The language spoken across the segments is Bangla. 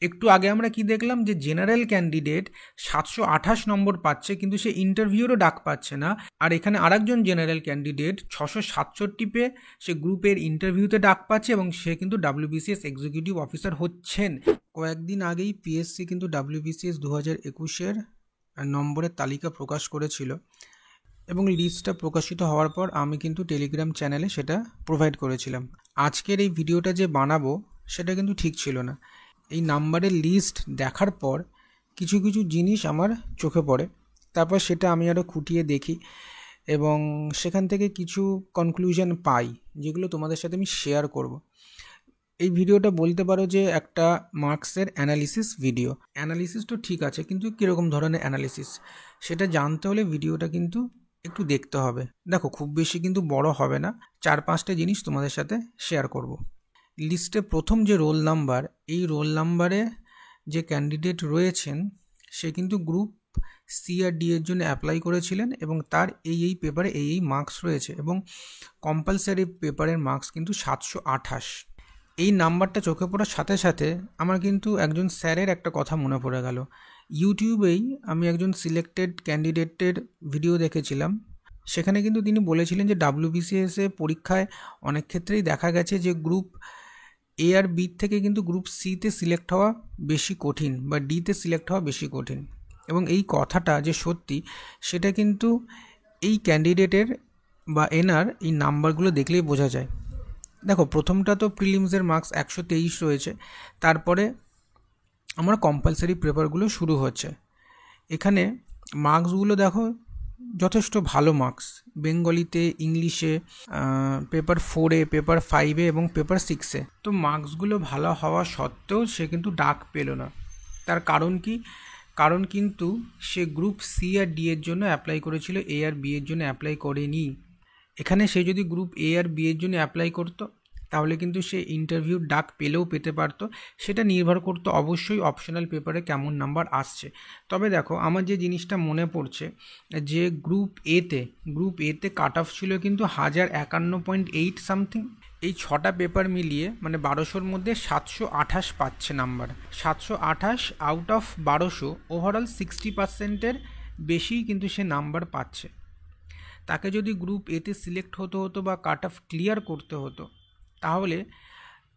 একটু আগে আমরা কি দেখলাম যে জেনারেল ক্যান্ডিডেট 728 নম্বর পাচ্ছে, কিন্তু সে ইন্টারভিউরও ডাক পাচ্ছে না। আর এখানে আরেকজন জেনারেল ক্যান্ডিডেট 667 পেয়ে সে গ্রুপের ইন্টারভিউতে ডাক পাচ্ছে এবং সে কিন্তু WBCS এক্সিকিউটিভ অফিসার হচ্ছেন। কয়েকদিন আগেই পিএসসি কিন্তু WBCS 2021-এর নম্বরের তালিকা প্রকাশ করেছিল এবং লিস্টটা প্রকাশিত হওয়ার পর আমি কিন্তু টেলিগ্রাম চ্যানেলে সেটা প্রোভাইড করেছিলাম। আজকের এই ভিডিওটা যে বানাবো সেটা কিন্তু ঠিক ছিল না। এই নাম্বারের লিস্ট দেখার পর কিছু কিছু জিনিস আমার চোখে পড়ে, তারপর সেটা আমি আরও খুঁটিয়ে দেখি এবং সেখান থেকে কিছু কনক্লুশন পাই, যেগুলো তোমাদের সাথে আমি শেয়ার করব। এই ভিডিওটা বলতে পারো যে একটা মার্কসের অ্যানালিসিস ভিডিও। অ্যানালিসিস তো ঠিক আছে, কিন্তু কীরকম ধরনের অ্যানালিসিস সেটা জানতে হলে ভিডিওটা কিন্তু একটু দেখতে হবে। দেখো, খুব বেশি কিন্তু বড় হবে না, 4-5টা জিনিস তোমাদের সাথে শেয়ার করব। লিস্টে প্রথম যে রোল নাম্বার, এই রোল নাম্বারে যে ক্যান্ডিডেট রয়েছেন সে কিন্তু গ্রুপ সি আর ডি এর জন্য অ্যাপ্লাই করেছিলেন এবং তার এই পেপারে এই মার্কস রয়েছে এবং কম্পালসারি পেপারের মার্কস কিন্তু 728। এই নাম্বারটা চোখে পড়ার সাথে সাথে আমার কিন্তু একজন স্যারের একটা কথা মনে পড়ে গেল। ইউটিউবেই আমি একজন সিলেক্টেড ক্যান্ডিডেটের ভিডিও দেখেছিলাম, সেখানে কিন্তু তিনি বলেছিলেন যে WBCS পরীক্ষায় অনেক ক্ষেত্রেই দেখা গেছে যে গ্রুপ এ আর বি থেকে কিন্তু গ্রুপ সিতে সিলেক্ট হওয়া বেশি কঠিন বা ডিতে সিলেক্ট হওয়া বেশি কঠিন। এবং এই কথাটা যে সত্যি সেটা কিন্তু এই ক্যান্ডিডেটের বা এনার এই নাম্বারগুলো দেখলেই বোঝা যায়। দেখো, প্রথমটা তো প্রিলিমসের মার্কস 123 রয়েছে, তারপরে আমার কম্পালসারি পেপারগুলো শুরু হচ্ছে। এখানে মার্কসগুলো দেখো যথেষ্ট ভালো মার্কস, বেঙ্গলিতে, ইংলিশে, পেপার 4-এ, পেপার 5-এ এবং পেপার 6-এ। তো মার্কসগুলো ভালো হওয়া সত্ত্বেও সে কিন্তু ডাক পেল না। তার কারণ কি? কারণ কিন্তু সে গ্রুপ সি আর ডি এর জন্য অ্যাপ্লাই করেছিল, এ আর বি এর জন্য অ্যাপ্লাই করেনি। এখানে সে যদি গ্রুপ এ আর বি এর জন্য অ্যাপ্লাই করতো তাহলে কিন্তু সে ইন্টারভিউ ডাক পেলেও পেতে পারতো। সেটা নির্ভর করতো অবশ্যই অপশনাল পেপারে কেমন নাম্বার আসছে। তবে দেখো, আমার যে জিনিসটা মনে পড়ছে যে গ্রুপ এতে কাট অফ ছিল কিন্তু 1051.8 সামথিং। এই 6টা পেপার মিলিয়ে মানে 1200-র মধ্যে 728 পাচ্ছে নাম্বার। 728 আউট অফ 1200, ওভারঅল 60%-এর বেশিই কিন্তু সে নাম্বার পাচ্ছে। তাকে যদি গ্রুপ এতে সিলেক্ট হতো বা কাট অফ ক্লিয়ার করতে হতো তাহলে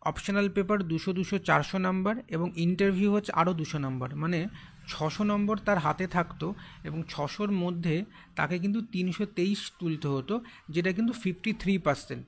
অপশনাল পেপার 200, 400 নাম্বার এবং ইন্টারভিউ হচ্ছে আরও 200 নাম্বার, মানে 600 নম্বর তার হাতে থাকতো এবং 600-র মধ্যে তাকে কিন্তু 323 তুলতে হতো, যেটা কিন্তু 53%।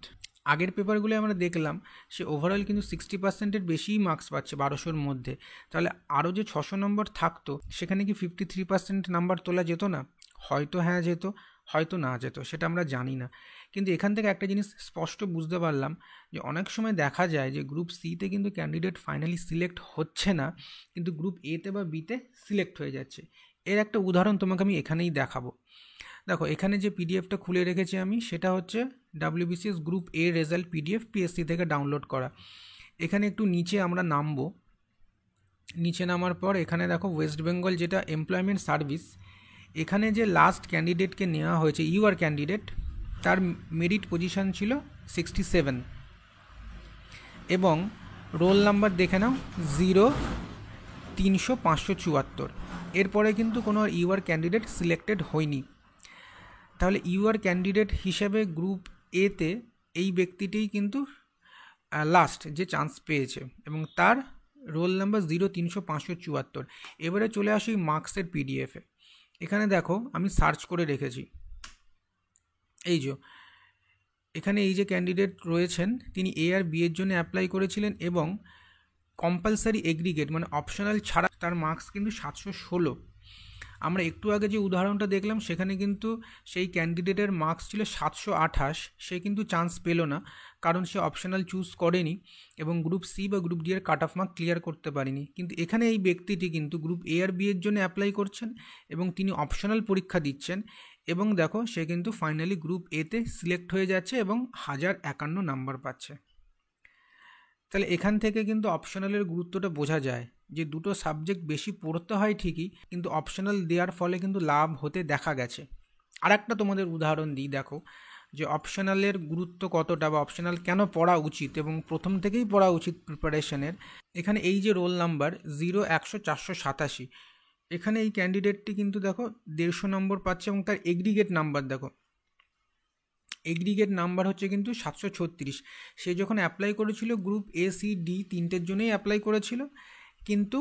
আগের পেপারগুলো আমরা দেখলাম সে ওভারঅল কিন্তু 60%-এর বেশিই মার্কস পাচ্ছে 1200-র মধ্যে। তাহলে আরও যে 600 নম্বর থাকতো সেখানে কি 53% নাম্বার তোলা যেত না? হয়তো হ্যাঁ যেত, হয়তো না যেত, সেটা আমরা জানি না। কিন্তু এখান থেকে একটা জিনিস স্পষ্ট বুঝতে পারলাম যে অনেক সময় দেখা যায় যে গ্রুপ সিতে কিন্তু ক্যান্ডিডেট ফাইনালি সিলেক্ট হচ্ছে না, কিন্তু গ্রুপ এতে বা বিতে সিলেক্ট হয়ে যাচ্ছে। এর একটা উদাহরণ তোমাকে আমি এখানেই দেখাবো। দেখো, এখানে যে পিডিএফটা খুলে রেখেছি আমি, সেটা হচ্ছে WBCS group a result PDF, PSC থেকে ডাউনলোড করা। এখানে একটু নিচে আমরা নামবো। নিচে নামার পর এখানে দেখো ওয়েস্ট বেঙ্গল যেটা এমপ্লয়মেন্ট সার্ভিস, এখানে যে লাস্ট ক্যান্ডিডেটকে নেওয়া হয়েছে ইউআর ক্যান্ডিডেট, তার মেরিট পজিশন ছিল 67 এবং রোল নাম্বার দেখে নাও 0-300-574। এরপরে কিন্তু কোনো ইউআর ক্যান্ডিডেট সিলেক্টেড হয়নি। তাহলে ইউআর ক্যান্ডিডেট হিসেবে গ্রুপ এতে এই ব্যক্তিটিই কিন্তু লাস্ট যে চান্স পেয়েছে এবং তার রোল নাম্বার 0-300-574। এবারে চলে আসি মার্কসের পিডিএফে। এখানে দেখো আমি সার্চ করে রেখেছি। এই যে এখানে এই যে ক্যান্ডিডেট রয়েছেন তিনি এ আর বি এর জন্য অ্যাপ্লাই করেছিলেন এবং কম্পালসারি এগ্রিগেট মানে অপশনাল ছাড়া তার মার্কস কিন্তু 716। আমরা একটু আগে যে উদাহরণটা দেখলাম সেখানে কিন্তু সেই ক্যান্ডিডেটের মার্কস ছিল 728, সে কিন্তু চান্স পেল না কারণ সে অপশনাল চুজ করেনি এবং গ্রুপ সি বা গ্রুপ ডি এর কাট অফ মার্ক ক্লিয়ার করতে পারেনি। কিন্তু এখানে এই ব্যক্তিটি কিন্তু গ্রুপ এ আর বি এর জন্য অ্যাপ্লাই করছেন এবং তিনি অপশনাল পরীক্ষা দিচ্ছেন এবং দেখো সে কিন্তু ফাইনালি গ্রুপ এতে সিলেক্ট হয়ে যাচ্ছে এবং 1051 নাম্বার পাচ্ছে। তাহলে এখান থেকে কিন্তু অপশনালের গুরুত্বটা বোঝা যায় যে দুটো সাবজেক্ট বেশি পড়তে হয় ঠিকই, কিন্তু অপশনাল দেওয়ার ফলে কিন্তু লাভ হতে দেখা গেছে। আর একটা তোমাদের উদাহরণ দিই, দেখো যে অপশনালের গুরুত্ব কতটা বা অপশনাল কেন পড়া উচিত এবং প্রথম থেকেই পড়া উচিত প্রিপারেশনের। এখানে এই যে রোল নাম্বার 0-100-487, এখানে এই ক্যান্ডিডেটটি কিন্তু দেখো 150 নম্বর পাচ্ছে এবং তার এগ্রিগেট নাম্বার দেখো, এগ্রিগেট নাম্বার হচ্ছে কিন্তু 736। সে যখন অ্যাপ্লাই করেছিল গ্রুপ এ সি ডি তিনটের জন্যই অ্যাপ্লাই করেছিল, কিন্তু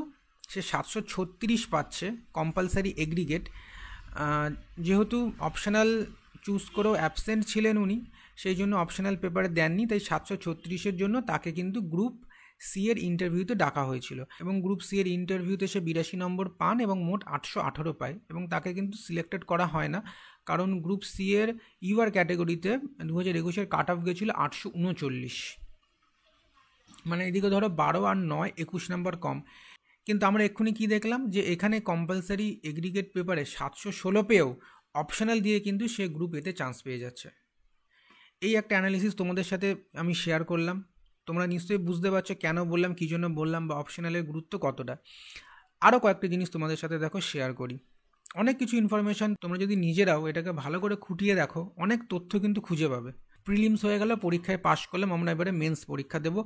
সে 736 পাচ্ছে কম্পালসারি এগ্রিগেট। যেহেতু অপশনাল চুজ করেও অ্যাবসেন্ট ছিলেন উনি, সেই জন্য অপশনাল পেপারে দেননি, তাই 736-এর জন্য তাকে কিন্তু গ্রুপ সি এর ইন্টারভিউতে ডাকা হয়েছিল এবং গ্রুপ সি এর ইন্টারভিউতে সে 82 নম্বর পান এবং মোট 818 পায় এবং তাকে কিন্তু সিলেক্টেড করা হয় না, কারণ গ্রুপ সি এর ইউআর ক্যাটাগরিতে 2021-এর কাট অফ গেছিলো 839, মানে এদিকে ধরো 12 আর 9 21 নম্বর কম। কিন্তু আমরা এক্ষুনি কি দেখলাম যে এখানে কম্পালসারি এগ্রিগেট পেপারে 716 পেয়েও অপশনাল দিয়ে কিন্তু সে গ্রুপ এতে চান্স পেয়ে যাচ্ছে। এই একটা অ্যানালিসিস তোমাদের সাথে আমি শেয়ার করলাম, তোমরা নিশ্চয়ই বুঝতে পারছো কেন বললাম, কী জন্য বললাম, বা অপশনালের গুরুত্ব কতটা। আরও কয়েকটা জিনিস তোমাদের সাথে দেখো শেয়ার করি। অনেক কিছু ইনফরমেশান তোমরা যদি নিজেরাও এটাকে ভালো করে খুঁটিয়ে দেখো, অনেক তথ্য কিন্তু খুঁজে পাবে। প্রিলিমস হয়ে গেল, পরীক্ষায় পাশ করলাম, আমরা এবারে মেন্স পরীক্ষা দেবো।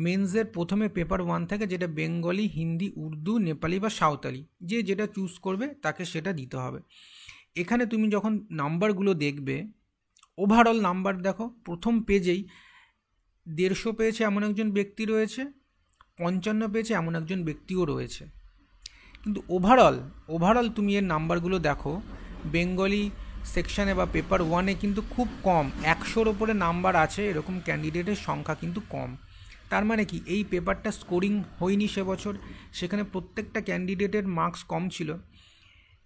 মেন্সের প্রথমে পেপার 1 থাকে, যেটা বেঙ্গলি, হিন্দি, উর্দু, নেপালি বা সাঁওতালি, যে যেটা চুজ করবে তাকে সেটা দিতে হবে। এখানে তুমি যখন নাম্বারগুলো দেখবে, ওভারঅল নাম্বার দেখো, প্রথম পেজেই 150 পেয়েছে এমন একজন ব্যক্তি রয়েছে, 55 পেয়েছে এমন একজন ব্যক্তিও রয়েছে। কিন্তু ওভারঅল তুমি এর নাম্বারগুলো দেখো, বেঙ্গলি সেকশানে বা পেপার 1-এ কিন্তু খুব কম, 100-র ওপরে নাম্বার আছে এরকম ক্যান্ডিডেটের সংখ্যা কিন্তু কম। তার মানে কি এই পেপারটা স্কোরিং হয়নি সে বছর, সেখানে প্রত্যেকটা ক্যান্ডিডেটের মার্কস কম ছিল।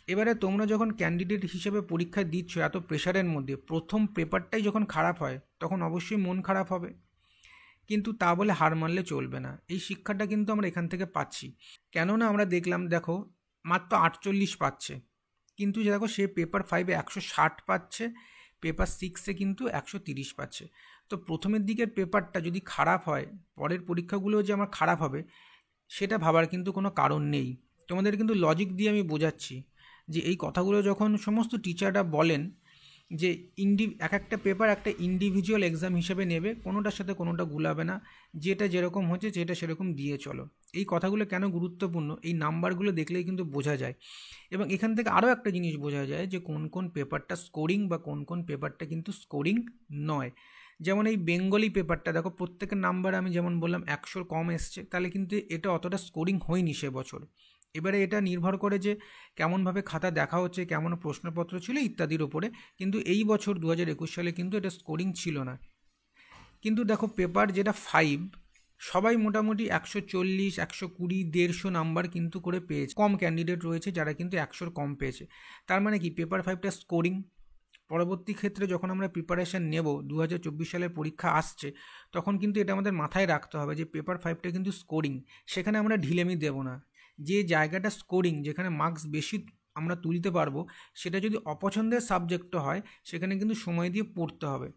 এবারে তোমরা যখন ক্যান্ডিডেট হিসেবে পরীক্ষা দিচ্ছ এত প্রেশারের মধ্যে, প্রথম পেপারটাই যখন খারাপ হয় তখন অবশ্যই মন খারাপ হবে, কিন্তু তা বলে হার মানলে চলবে না। এই শিক্ষাটা কিন্তু আমরা এখান থেকে পাচ্ছি। কেননা আমরা দেখলাম, দেখো মাত্র 48 পাচ্ছে, কিন্তু দেখো সে পেপার 5-এ 160 পাচ্ছে, পেপার 6-এ কিন্তু 130 পাচ্ছে। তো প্রথমের দিকের পেপারটা যদি খারাপ হয়, পরের পরীক্ষাগুলোও যে আমার খারাপ হবে সেটা ভাবার কিন্তু কোনো কারণ নেই। তোমাদের কিন্তু লজিক দিয়ে আমি বোঝাচ্ছি যে এই কথাগুলো যখন সমস্ত টিচাররা বলেন যে এক একটা পেপার একটা ইন্ডিভিজুয়াল এক্সাম হিসেবে নেবে, কোনোটার সাথে কোনোটা গুলাবে না, যেটা যেরকম হচ্ছে যেটা সেরকম দিয়ে চলো। এই কথাগুলো কেন গুরুত্বপূর্ণ, এই নাম্বারগুলো দেখলেই কিন্তু বোঝা যায়। এবং এখান থেকে আরও একটা জিনিস বোঝা যায় যে কোন কোন পেপারটা স্কোরিং বা কোন কোন পেপারটা কিন্তু স্কোরিং নয়। যেমন এই বেঙ্গলি পেপারটা দেখো, প্রত্যেকের নাম্বার আমি যেমন বললাম 100 কম এসছে, তাহলে কিন্তু এটা অতটা স্কোরিং হয়নি সে বছর। এবারে এটা নির্ভর করে যে কেমনভাবে খাতা দেখা হচ্ছে, কেমন প্রশ্নপত্র ছিল ইত্যাদির ওপরে, কিন্তু এই বছর 2021 সালে কিন্তু এটা স্কোরিং ছিল না। কিন্তু দেখো পেপার যেটা 5, সবাই মোটামুটি 140, 120, 150 নাম্বার কিন্তু করে পেয়েছে। কম ক্যান্ডিডেট রয়েছে যারা কিন্তু 100-র কম পেয়েছে। তার মানে কি পেপার 5টা স্কোরিং। পরবর্তী ক্ষেত্রে যখন আমরা প্রিপারেশান নেব, 2024 সালের পরীক্ষা আসছে, তখন কিন্তু এটা আমাদের মাথায় রাখতে হবে যে পেপার 5টা কিন্তু স্কোরিং, সেখানে আমরা ঢিলেমি দেবো না। যে জায়গাটা স্কোরিং, যেখানে মার্কস বেশি আমরা তুলতে পারবো, সেটা যদি অপছন্দের সাবজেক্টও হয় সেখানে কিন্তু সময় দিয়ে পড়তে হবে।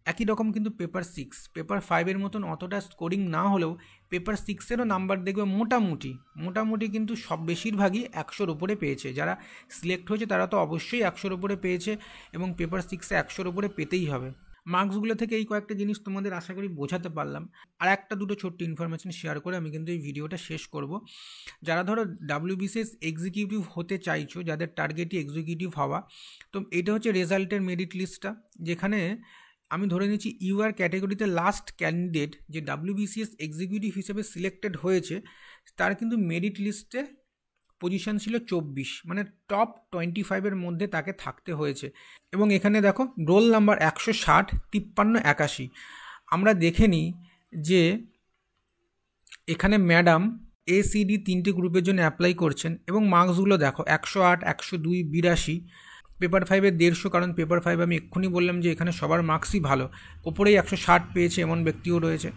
একই রকম কিন্তু পেপার 6, পেপার 5-এর মতন অতটা স্কোরিং না হলেও পেপার 6-এরও নাম্বার দেখবে মোটামুটি কিন্তু সব বেশিরভাগই 100-র উপরে পেয়েছে। যারা সিলেক্ট হয়েছে তারা তো অবশ্যই 100-র উপরে পেয়েছে এবং পেপার 6-এ 100-র উপরে পেতেই হবে। মার্কসগুলো থেকে এই কয়েকটা জিনিস তোমাদের আশা করি বোঝাতে পারলাম। আর একটা দুটো ছোট্ট ইনফরমেশন শেয়ার করে আমি কিন্তু এই ভিডিওটা শেষ করব। যারা ধরো WBCS এক্সিকিউটিভ হতে চাইছো, যাদের টার্গেটই এক্সিকিউটিভ হওয়া, তো এটা হচ্ছে রেজাল্টের মেরিট লিস্টটা, যেখানে আমি ধরে নিচ্ছি ইউআর ক্যাটাগরিতে লাস্ট ক্যান্ডিডেট যে WBCS এক্সিকিউটিভ হিসেবে সিলেক্টেড হয়েছে, তার কিন্তু মেরিট লিস্টে পজিশন ছিল 24, মানে টপ 25-এর মধ্যে তাকে থাকতে হয়েছে। এবং এখানে দেখো রোল নাম্বার 160, 53, 81। আমরা দেখে নিই যে এখানে ম্যাডাম ACD 3টে গ্রুপের জন্য অ্যাপ্লাই করছেন এবং মার্কসগুলো দেখো 108, 102, 82। পেপার 5-এ 150, কারণ পেপার 5 আমি এক্ষুনি বললাম যে এখানে সবার মার্কসই ভালো, ওপরেই 160 পেয়েছে এমন ব্যক্তিও রয়েছে।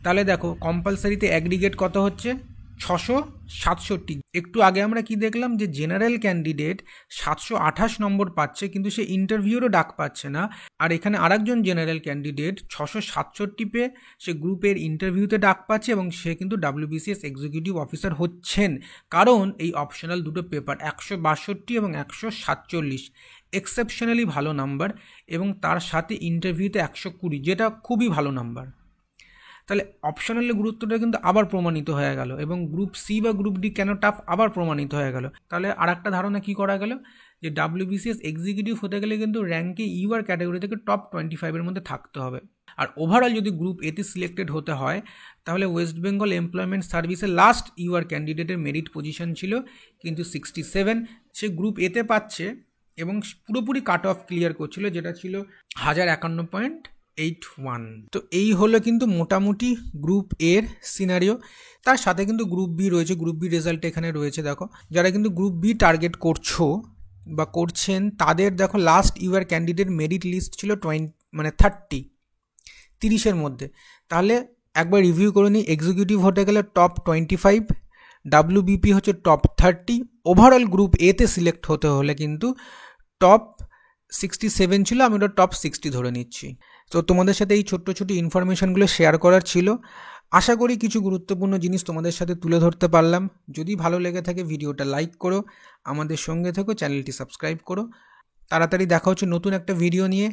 তাহলে দেখো কম্পালসারিতে অ্যাগ্রিগেট কত হচ্ছে, 667। একটু আগে আমরা কি দেখলাম যে জেনারেল ক্যান্ডিডেট 728 নম্বর পাচ্ছে, কিন্তু সে ইন্টারভিউরও ডাক পাচ্ছে না। আর এখানে আরেকজন জেনারেল ক্যান্ডিডেট 667 পেয়ে সে গ্রুপের ইন্টারভিউতে ডাক পাচ্ছে এবং সে কিন্তু WBCS এক্সিকিউটিভ অফিসার হচ্ছেন, কারণ এই অপশনাল দুটো পেপার 162 এবং 147 এক্সেপশনালি ভালো নাম্বার, এবং তার সাথে ইন্টারভিউতে 120, যেটা খুবই ভালো নাম্বার। তাহলে অপশনালের গুরুত্বটা কিন্তু আবার প্রমাণিত হয়ে গেল, এবং গ্রুপ সি বা গ্রুপ ডি কেন টাফ আবার প্রমাণিত হয়ে গেল। তাহলে আর একটা ধারণা কী করা গেল, যে WBCS এক্সিকিউটিভ হতে গেলে কিন্তু র্যাঙ্কে ইউআর ক্যাটাগরি থেকে টপ 25-এর মধ্যে থাকতে হবে। আর ওভারঅল যদি গ্রুপ এতে সিলেক্টেড হতে হয়, তাহলে ওয়েস্ট বেঙ্গল এমপ্লয়মেন্ট সার্ভিসের লাস্ট ইউআর ক্যান্ডিডেটের মেরিট পজিশন ছিল কিন্তু 67, সে গ্রুপ এতে পাচ্ছে এবং পুরোপুরি কাট অফ ক্লিয়ার করছিল, যেটা ছিল 1051.81। তো এই হলো কিন্তু মোটামুটি গ্রুপ এর সিনারিও। তার সাথে কিন্তু গ্রুপ বি রয়েছে, গ্রুপ বি রেজাল্ট এখানে রয়েছে। দেখো যারা কিন্তু গ্রুপ বি টার্গেট করছো বা করছেন, তাদের দেখো last UR candidate merit list ছিল 30-এর মধ্যে। তাহলে একবার রিভিউ করে নিই, এক্সিকিউটিভ হতে গেলে টপ 25, WBP হচ্ছে টপ 30, ওভারঅল গ্রুপ এতে সিলেক্ট হতে হলে কিন্তু টপ 67 ছিল, আমি ওটা টপ 60 ধরে নিচ্ছি। তো তোমাদের সাথে এই ছোট্ট ছোট ইনফরমেশনগুলো শেয়ার করার ছিল। আশা করি কিছু গুরুত্বপূর্ণ জিনিস তোমাদের সাথে তুলে ধরতে পারলাম। যদি ভালো লেগে থাকে ভিডিওটা লাইক করো, আমাদের সঙ্গে থেকো, চ্যানেলটি সাবস্ক্রাইব করো। তাড়াতাড়ি দেখা হচ্ছে নতুন একটা ভিডিও নিয়ে।